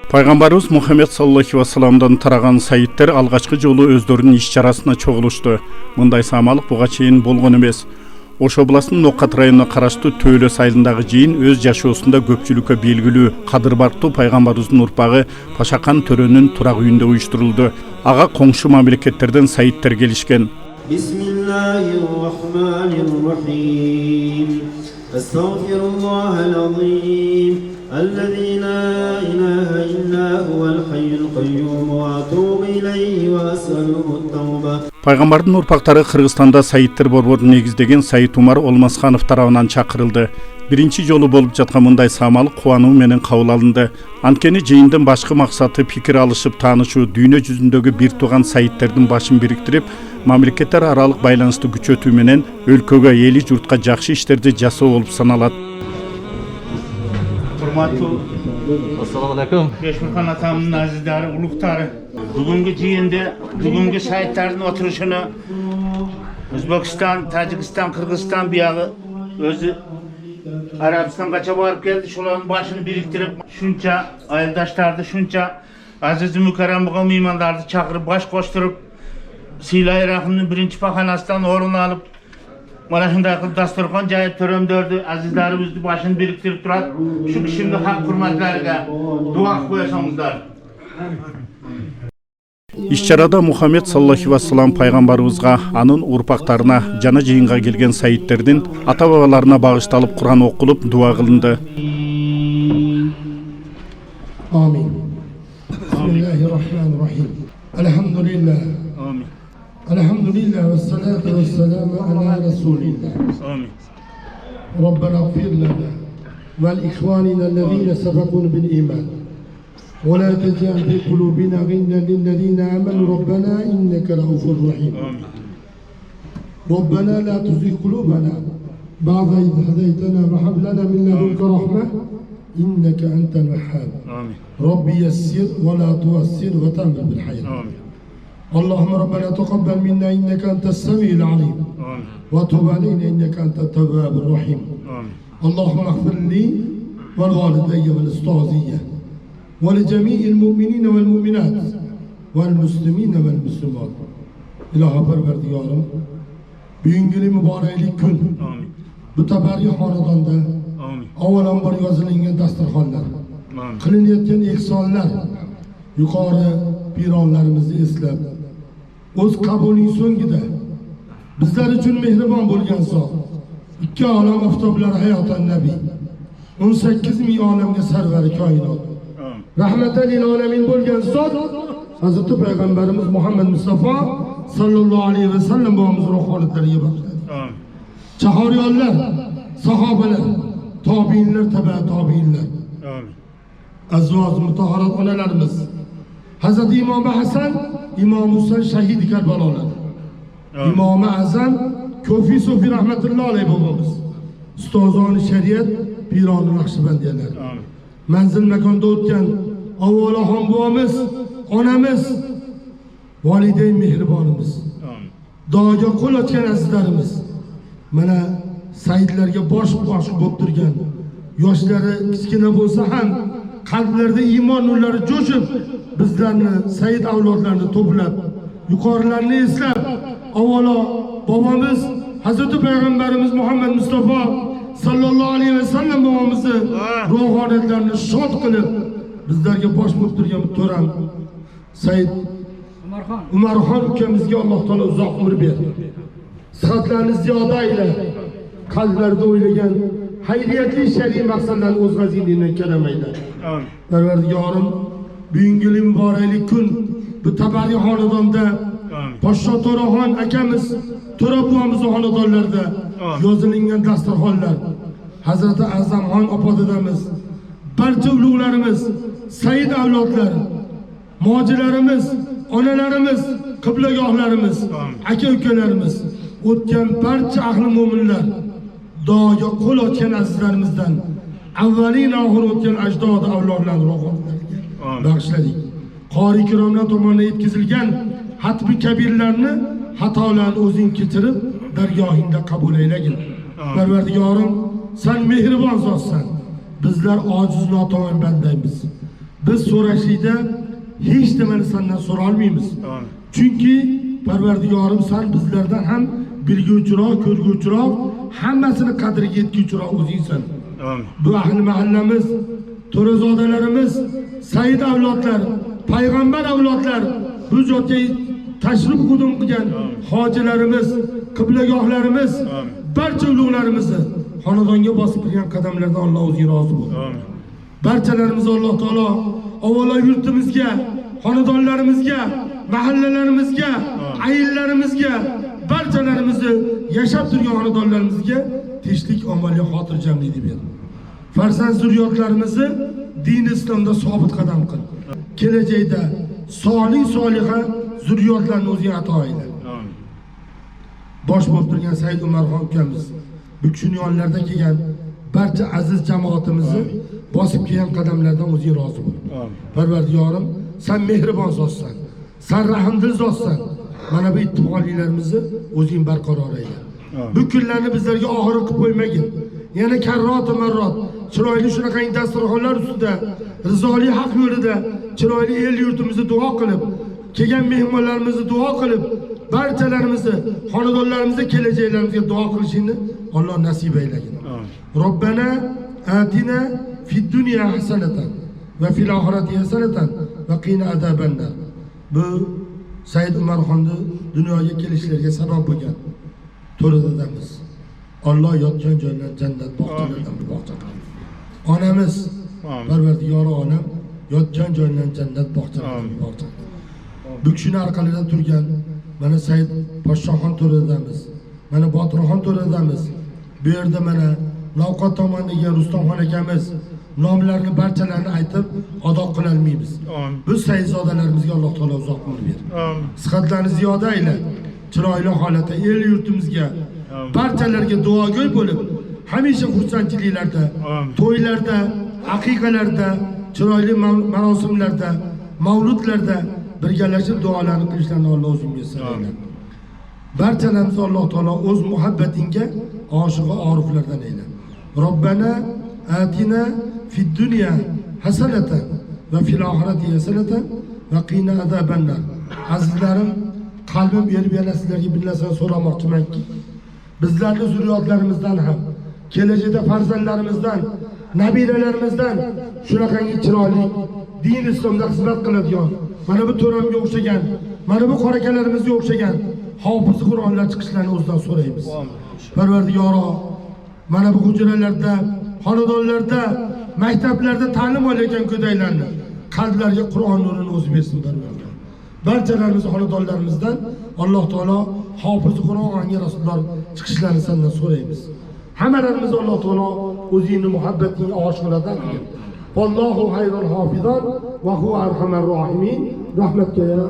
Пайгамбарыбыз Мухаммед саллаллаху алейхи ва салламдан тараган сайыттар алгачкы жолу өздөрүнүн иш-чарасына чогулушту. Мындай самалык буга чейин болгон эмес. Ош областынын Нокат районуна караштуу Төөлөс айылындагы жыйын өз жашоосунда көпчүлүккө белгилүү Кадыр Барктуу пайгамбарыбыздын урпагы Пашакан төрөнүн турак үйүндө уюштурулду. Ага коңшу мамлекеттерден сайыттар келишкен. الذي لا إله إلا هو الحي القيوم وأتوب إليه وأسأله التوبة. Пайгамбардын урпактары Кыргызстанда сайыттар борборун негиздеген Сайыт Умар Олмасханов тарабынан чакырылды. Биринчи жолу болуп жаткан мындай самалык кубануу менен кабыл алынды. Анткени жыйындын башкы максаты пикир алышып таанышуу, дүйнө жүзүндөгү бир тууган сайыттардын башын бириктирип, мамлекеттер аралык байланышты күчөтүү менен өлкөгө, эли журтка жакшы иштерди жасоо болуп саналат. Assalamu alaikum. Beşmirkan atamın azizleri, uluktarı. Bugünkü jıyında, bugünkü sayıtların oturuşunu Özbekistan, Tacikistan, Kırgızistan biyağı özü Arabistan kaça varıp geldi. Şuların başını biriktirip şunca ayıldaşlardı, şunca aziz-i mükerrem buğum imanlardı çakırıp baş koşturup Silah-i Rahim'in birinci pahanasından orunu alıp mana shunday qilib dasturxon jayib törömdördü, azizlarimizni başını biriktirip turar. Şu kishimni haq hurmatlariga duo qilib qo'yasizlar. Иш-чарада Мухаммед саллаллаху алейхи ва саллам пайгамбарыбызга, анын урпактарына, жана жыйынга келген сайыттардын ата-бабаларына багышталып Кур'ан окулуп, дуа кылынды. Amin. Bismillahirrahmanirrahim. Elhamdülillah. Amin. Elhamdülillah ve salatu ve selamu ala Resulillah. Amin. Rabbena gfir lana ve l'ihvanina allazina sabakuna bil iman. Ve la tec'al fi kulubina ghillan lillezina amanu Rabbena inneke raufur rahim. Amin. Rabbena la tuzigh kulubana ba'da idh hadaytana ve hab lana min ladunka rahmeh inneke entel vehhab. Amin. Rabbi yessir ve la tuassir ve tammim bil hayr. Amin. اللهم ربنا تقبل منا إنك أنت السميع العليم وتب علينا إنك أنت التواب الرحيم. اللهم اغفر لي والوالدي والأستاذية ولجميع المؤمنين والمؤمنات والمسلمين والمسلمات. İlahi Perverdigarım, büyüngülü mübareklik gün bu teberri hanedanda avvalan bir yazılıngan dasturxonlar, qilinayotgan ihsonlar, yuqori pironlarimizni eslab, o'z qabulining so'ngida bizlar uchun mehribon bo'lgan zot, ikki olam oftoblari hayotan nabiy, 18 ming olamga sarvari koinot, rahmatan lil alamin bo'lgan zot Hazreti Peygamberimiz Muhammed Mustafa sallallahu aleyhi ve sellem babamızın ruhanitleriga bag'ishladi. Chahoriyonlar, sahobalar, tobiinlar, tabi'at tobiinlar, azvoj mutahharat onalarimiz, Hazreti İmam Hasan, İmam Husayn şehidi Kerbalalar. İmam Azam, Kofi Sofi rahmetullahi aleyhi babamız. Ustazan-ı şeriyet, Piran-ı Nakşibendiyeler. Menzil mekanda o'tgan avvalo ham babamız, onamiz, valideyn mehribonimiz. Duoga qo'l ochgan azizlarimiz. Mana sayidlarga bosh bo'lib turgan, yoshlari kichkina bo'lsa ham qalblarida iymon nurlari jo'shib, bizlarni, sayid avlodlarini to'plab, yuqorilarni eslab, avvalo babamiz Hazreti Peygamberimiz Muhammed Mustafa sallallahu aleyhi ve sellem babamizni ruhaniyatlarini shod qilib, bizlarga bosh bo'lib turgan to'ram Sayid Umarxon ukamizga Alloh taolo uzoq umr berdi. Sihatlarni ziyoda ayla, qalblarida o'ylagan hayriyatli shar'iy maqsadlarni o'z g'aziligidan karamaylar. Parvardigorim, büyüngülü mübareklik kun bu tabari hanedanda Poshsho To'raxon akamiz, To'ra buvamizning xonadonlarida yozilingan dasturxonlar, Hazrati Azamxon opa dadamiz, barcha ulug'larimiz, sayid avlodlar, mojilarimiz, onalarimiz, qiblagohlarimiz, aka-ukalarimiz, o'tgan barcha ahli mo'minlar, duoga qo'l ochgan azizlarimizdan, avvalin oxir o'tgan ajdod avlodlar ruhoniylariga bag'ishladik. Qori ikromlar tomonidan yetkazilgan hatmi kabirlarni, xatolarni o'zing kechirib, dargohingda qabul aylagin. Parvardigorim, sen mehribon zotsan. Bizlar ojiz noto'g'ri bandamiz. Biz so'rashlikda hech nimani sendan so'ra olmaymiz. Chunki Parvardigorim sen bizlardan ham bilguvchiroq, ko'rguvchiroq, hammasini qadriga yetguvchiroq o'zingsan. Bu ahli mahallamiz, to'razodalarimiz, Said avlodlar, payg'ambar avlodlar, bu joyga tashrif qudum qilgan hojilarimiz, qiblagohlarimiz, barcha ulug'larimizni xonadonga bosib kirgan qadamlardan Alloh o'ziga rozi bo'l. Barchalarimiz Alloh taolo avvalo yurtimizga, xonadonlarimizga, mahallalarimizga, ayinlarimizga, barchalarimizni yashab turgan xonadonlarimizga tinchlik, omonlik, xotirjamlik deb ber. Farzand zurriyotlarimizni din islomda sobit qadam qil. Kelajakda solih soliha zurriyotlarni o'zing ato ayla. Bosh bo'lib turgan Said Umarxon ukamiz, bu kishining yonlarida kelgan barcha aziz jamoatimizni bosib kelgan qadamlardan o'zing rozi bo'l. Parvardigorim, sen mehribon zotsan, sen rahmdil zotsan. Mana bu ittifoqliklarimizni o'zing barqaror ayla. Bu kunlarni bizlarga oxiri qilib qo'ymagin. Yana karrot marrot chiroyli shunaqa dasturxonlar ustida, rizoli haq yo'lida chiroyli el yurtimizni duo qilib, kelgan mehmonlarimizni duo qilib, barchalarimizni, xonadonlarimizga, kelajaklarimizga duo qilishini Alloh nasib aylagin. Robbana atina fid dunya hasanatan va fil oxirati hasanatan va qina azabannar. Bu Said Umarxonni dunyoga kelishlariga sabab bo'lgan to'radamiz. Alloh yotgan joydan jannat bog'chalaridan bir bog'cha qilsin. Onamiz, Parvardigori onam yotgan joydan jannat bog'chalaridan bir bog'cha. Bu kishining orqalida turgan mana Said Poshshoxon to'radamiz, mana Botirxon to'radamiz. Bu yerda mana Navqat tomoniga Rustamxon akamiz nomlarini barchalarini aytib adoq qila olmaymiz. Biz Saidzodalarimizga Alloh taolo uzoq umr ber. Sihatlarni ziyoda ayla. Chiroyli holatda el yurtimizga barchalarga duogo'y bo'lib, hamisha xursandchiliklarda, to'ylarda, aqiqalarda, chiroyli marosimlarda, mavludlarda birgalashib duolarni qilishlarini Alloh o'zing bersin. Barchalarimizni Alloh taolo o'z muhabbatinga oshiq oriflardan ayla. Robbana atina fid dunya hasanatan va fil oxirati hasanatan va qina azabannar. Azizlarim, qalbim berib yana sizlarga bir narsa so'ramoqchimanki, bizlarni zurriyotlarimizdan ham, kelajakda farzandlarimizdan, nabiralarimizdan shunaqangi chiroyli din islomda xizmat qiladigan, mana bu to'ramga o'xshagan, mana bu qorakalarimizga o'xshagan hofiz Qur'onlar chiqishlarini o'zidan so'raymiz. Parvardigoro, mana bu hujralarda, xonadonlarda, maktablarda ta'lim olayotgan go'daylarni qalblariga Qur'on nurini o'zi bersin Parvardigor. Barchalarimiz xonadonlarimizdan Alloh taolo hofiz Qur'onga rasullar chiqishlarini sendan so'raymiz. Hammalarimiz Alloh taolo o'zining muhabbatiga oshiqlardan qilgan. Vallohu hayrul hafizan va huva arhamar rohimin. Rahmatga ya.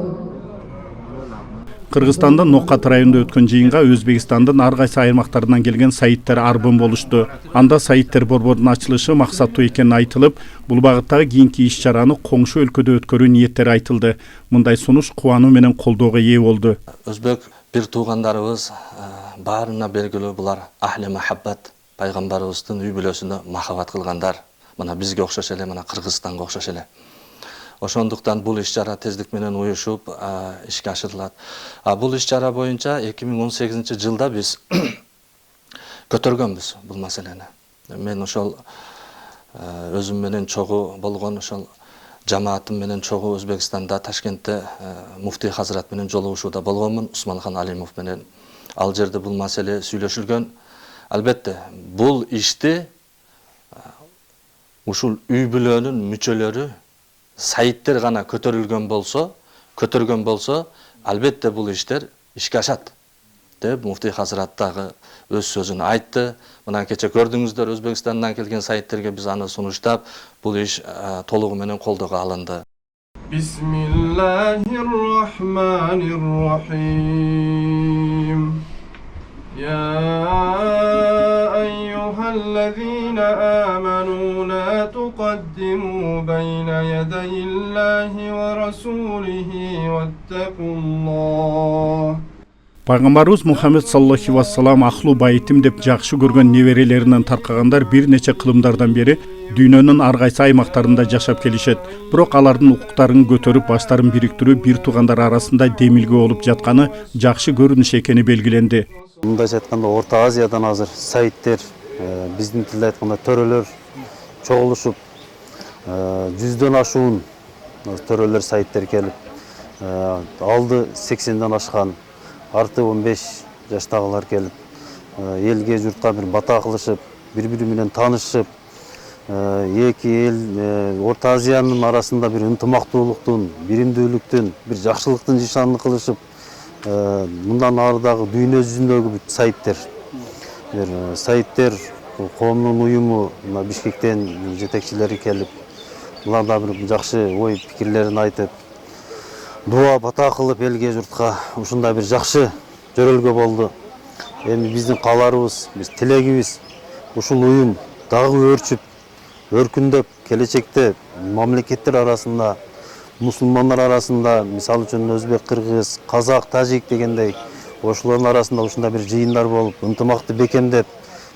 Qırgızstanda Noqat rayonunda өткөн жыйынга Өзбекстандын ар кайсы аймактарынан келген сайиттер арбын болушту. Анда сайиттер борборунун ачылышы максаттуу экени айтылып, бул багыттагы кийинки иш-чараны коңшу өлкөдө өткөрүү ниеттери айтылды. Мындай сунуш кубануу менен колдоого ээ болду. Өзбек бир туугандарыбыз баарына белгилүү булар ахли махаббат, пайгамбарыбыздын үй бүлөсүндө махаббат кылгандар. Мына бизге окшош эле, мына Кыргызстанга окшош эле. Ошондуктан бул иш-чара тездик менен уюшуп ишке ашырылат. Бул иш-чара боюнча 2018-жылда биз көтөргөнбүз бул маселени. Мен ошол өзүм менен чогуу болгон ошол жамаатым менен чогуу Өзбекстанда, Ташкентте муфтий хазрат менен жолугушууда болгонмун. Усманхан Алимов менен ал жерде бул маселе сүйлөшүлгөн. Албетте, бул ишти ушул үй бүлөнүн мүчөлөрү сайттер гана көтөргөн болсо, албетте бул иштер ишке ашат деп муфтий хазрат дагы өз сөзүн айтты. Мына кече көрдүңүздөр, Өзбекстандан келген сайттерге биз аны сунуштап, бул иш толугу менен колдоого алынды. Bismillahirrahmanirrahim. Ya eyyühellezine amenu la tuqaddimu beyne yedeyillahi ve rasulihi vettekullah. Пайгамбарыбыз Мухаммед саллаллаху алейхи вассалам ахлу байтим деп жакшы көргөн неберелеринен таркагандар бир нече кылымдардан бери дүйнөнүн ар кайсы аймактарында жашап келишет. Бирок алардын укуктарын көтөрүп, баштарын бириктирүү бир туугандар арасында демилге болуп жатканы жакшы көрүнүш экени белгиленди. Мындайча айтканда Орто Азиядан азыр сайттер, биздин тилде айтканда төрөлөр чогулушуп, 100дөн ашуун төрөлөр сайттер келип, алды 80ден ашкан, арты 15 жаштагылар келип, элге журтка бир бата кылышып, бири-бири менен таанышып, эки эл Орто Азиянын арасында бир ынтымактуулуктун, биримдүүлүктүн, бир жакшылыктын нишанын кылышып, мындан ары дагы дүйнө жүзүндөгү сайттер, коомдун уюму, Бишкектен жетекчилери келип, булар да бир жакшы ой пикирлерин айтып, дуа бата кылып элге журтка ушундай бир жакшы жөрөлгө болду. Эми биздин кааларыбыз, биз тилегибиз ушул уюм дагы өрчүп, өркүндөп, келечекте мамлекеттер арасында, мусулмандар арасында, мисалы үчүн өзбек, кыргыз, казак, тажик дегендей, ошолордун арасында ушундай бир жыйындар болуп, ынтымакты бекемдеп,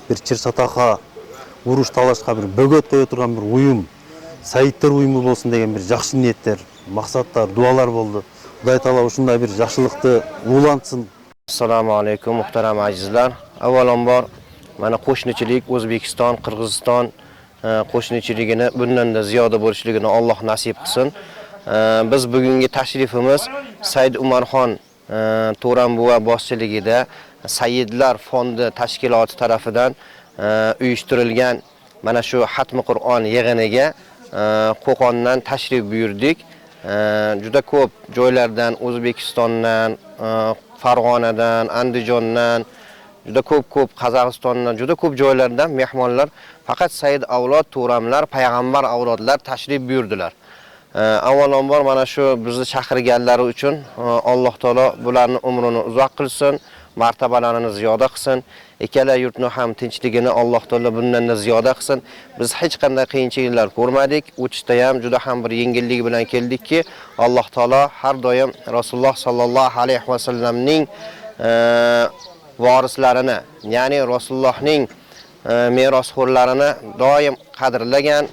бир чыр-чатакка, уруш талашка бир бөгөт кое турган бир уюм, сайттер уюму болсун деген бир жакшы ниеттер, максаттар, дуалар болду. Кудай таала ушундай бир жакшылыкты уулантсын. Assalomu alaykum muhtaram azizlar. Avvalambor mana qo'shnichilik O'zbekiston, Qirg'iziston qo'shnichiligini bundan da ziyoda bo'lishligini Alloh nasib qilsin. Biz bugungi tashrifimiz Said Umarxon To'rambuva boshchiligida Sayyidlar fondi tashkiloti tarafidan uyushtirilgan mana shu Xatmi Qur'on yig'iniga Qo'qondan tashrif buyurdik. Juda ko'p joylardan, O'zbekistondan, Farg'onadan, Andijondan, juda ko'p Qozog'istondan, juda ko'p joylardan mehmonlar, faqat Said avlod, To'ramlar, payg'ambar avlodlar tashrif buyurdilar. Avvalambor mana shu bizni chaqirganlari uchun Alloh taolo bularning umrini uzoq qilsin, martabalarini ziyoda qilsin. Ikkala yurtni ham tinchligini Alloh taolo bundan da ziyoda qilsin. Biz hech qanday qiyinchiliklar ko'rmadik. O'tishda ham juda ham bir yengillik bilan keldikki, Alloh taolo har doim Rasululloh sallallohu alayhi va sallamning varislarini, ya'ni Rasulullohning merosxo'rlarini doim qadrlagan,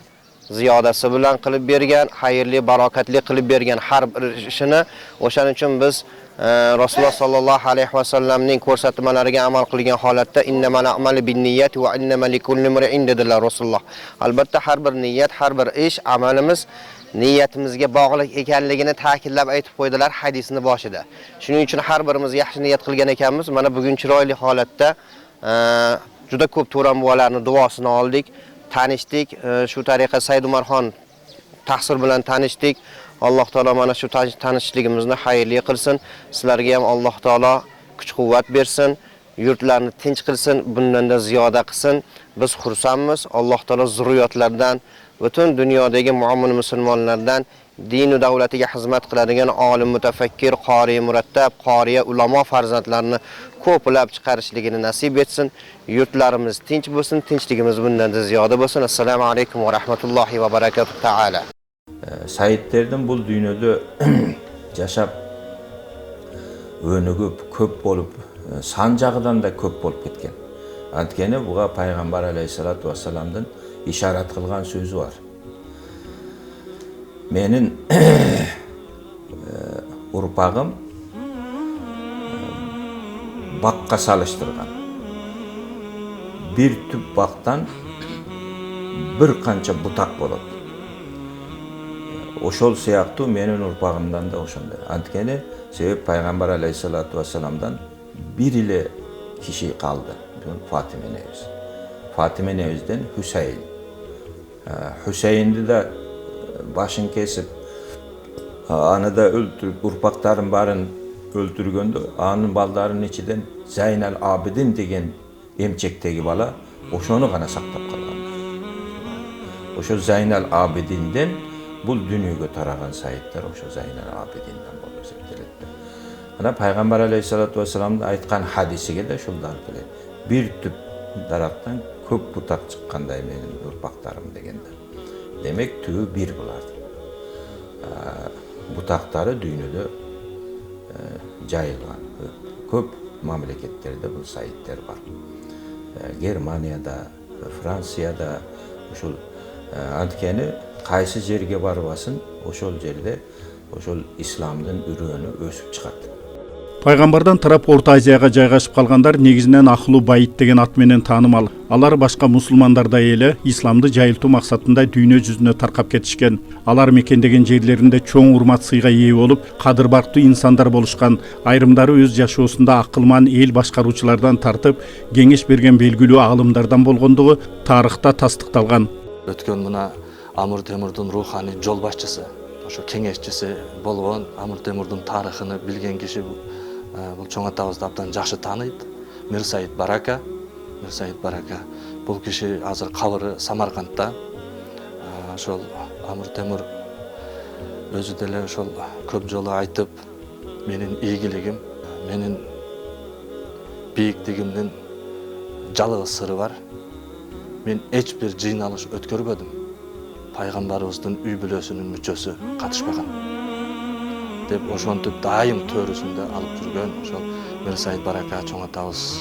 ziyodasi bilan qilib bergan, xayrli, barokatli qilib bergan har bir ishini. O'shaning uchun biz Rasululloh sallallohu alayhi va sallamning ko'rsatmalariga amal qilgan holatda innamal a'malu binniyati va innamal likulli imrin dedilar Rasululloh. Albatta har bir niyat, har bir ish, amalimiz niyatimizga bog'liq ekanligini ta'kidlab aytib qo'ydilar hadisning boshida. Shuning uchun har birimiz yaxshi niyat qilgan ekanmiz. Mana bugun chiroyli holatda juda ko'p To'rambuvalarning duosini oldik, tanishdik. Shu tariqa Said Umarxon taqsir bilan tanishdik. Alloh taolo mana shu tanishligimizni xayrli qilsin. Sizlarga ham Alloh taolo kuch-quvvat bersin, yurtlarni tinch qilsin, bundan da ziyoda qilsin. Biz xursandmiz. Alloh taolo zurriyotlardan, butun dunyodagi mu'min musulmonlardan din va davlatiga xizmat qiladigan olim, mutafakkir, qori, murattab, qoriya, ulamo farzandlarini ko'plab chiqarishligini nasib etsin. Yurtlarimiz tinch bo'lsin, tinchligimiz bundan da ziyoda bo'lsin. Assalomu alaykum va rahmatullohi va barakatuh taala. Saidlerden bu dünyada yaşap önügüp köp bolup sancağıdan da köp bolup ketken. Antkeni buğa Peygamber aleyhissalatu vesselam'dan işaret kılgan sözü var. Menin urpağım bakka salıştırgan. Bir tüp baktan bir kança butak bolup. Oşol siyaktı menin urpağımdan da oşonda. Antkeni sebep Peygamber aleyhissalatu vesselam'dan bir ile kişi kaldı. Fatime Neviz. Fatime Neviz'den Hüseyin. Hüseyin'de de başın kesip anı da öldürüp urpakların barın öldürgöndü. Anın baldarının içinden Zeynel Abidin degen emçekteki bala oşonu gana saktap kalgan. Oşo Zeynel Abidin'den bu dünyaya taragan sayitler oşo Zeynel Abidin'den bolup eseptirildi. Ana Peygamber aleyhissalatu vesselam'ın aytkan hadisiga de şullar keledi. Bir tüp daraktan köp butak çıkkanday menin urpaktarım degende. Demek tüyü bir bulardı. Butakları dünyada jayılgan. Köp mamleketlerде бұл сайттер бар. Германияда, Францияда ошол анткени кайсы жерге барбасын, ошол жерде ошол исламдын үрөөнү өсүп чыгат. Пайгамбардан тарап Орта Азияга жайгашып калгандар негизинен Ахлу Байт деген ат менен таанымал. Алар башка мусулмандардай эле исламды жайылтуу максатында дүйнө жүзүнө таркап кетишкен. Алар мекендеген жерлеринде чоң урмат сыйга ээ болуп, кадыр-бактуу инсандар болушкан. Айрымдары өз жашоосунда акылман эл башкаруучулардан тартып, кеңеш берген белгилүү аалымдардан болгондугу тарыхта тастыкталган. Өткөн мына Амыр Темурдун руханий жол башчысы, ошо кеңешчиси болгон Амыр Темурдун тарыхын билген киши бул чоң атабызды абдан жакшы тааныйт. Мир Саид Барака. Бул киши азыр кабыры Самаркандта. Ошол Амыр Темур өзү деле ошол көп жолу айтып, менин ийгилигим, менин бийиктигимдин жалгыз сыры бар. Мен эч бир жыйналыш өткөрбөдүм. Пайгамбарыбыздын үй бүлөсүнүн мүчөсү катышпаган деп ошентип дайым төрүсүндө алып жүргөн ошол Мир Саид Барака чоң атабыз.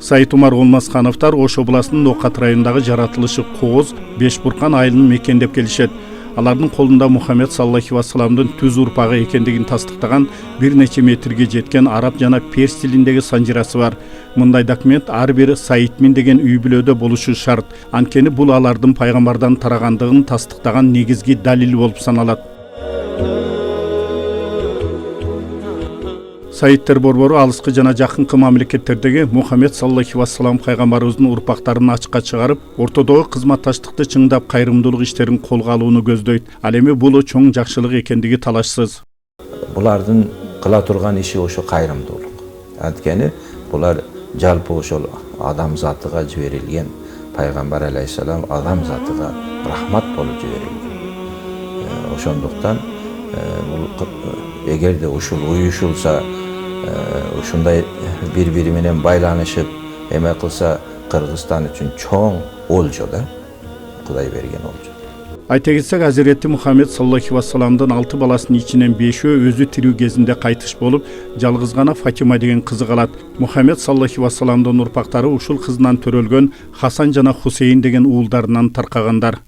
Сайыт Умар Олмасхановтар Ош областынын Ноқат районундагы жаратылышы Кооз, Бешбуркан айылын мекендеп келишет. Алардын колунда Мухаммед саллаллаху вассаламдын түз урпагы экендигин тастыктаган бир нече метрге жеткен араб жана перс тилиндеги санжирасы бар. Мындай документ ар бир Саитмин деген үй бүлөдө болушу шарт. Анткени бул алардын пайгамбардан тарагандыгын тастыктаган негизги далил болуп саналат. Сайттер борбору алыскы жана жакынкы мамлекеттердеги Мухаммед саллаллаху вассалам пайгамбарыбыздын урпактарын ачыкка чыгарып, ортодогу кызматташтыкты чыңдап кайрымдуулук иштерин колго алууну көздөйт. Ал эми бул чоң жакшылык экендиги талашсыз. Булардын кыла турган иши ошо кайрымдуулук. Анткени булар жалпы ошол адам затыга жиберилген пайгамбар алейхиссалам адам затыга рахмат болуп жиберилген. Ошондуктан эгерде ушул уюшулса, ушундай бири-бири менен байланышып эме кылса, Кыргызстан үчүн чоң олжо да, Кудай берген олжо. Айта кетсек, Азирети Мухаммед саллаллаху вассаламдын 6 баласынын ичинен 5-өө өзү тирүү кезинде кайтыш болуп, жалгыз гана Фатима деген кызы калат. Мухаммед саллаллаху вассаламдын урпактары ушул кызынан төрөлгөн Хасан жана Хусейин деген уулдарынан таркагандар.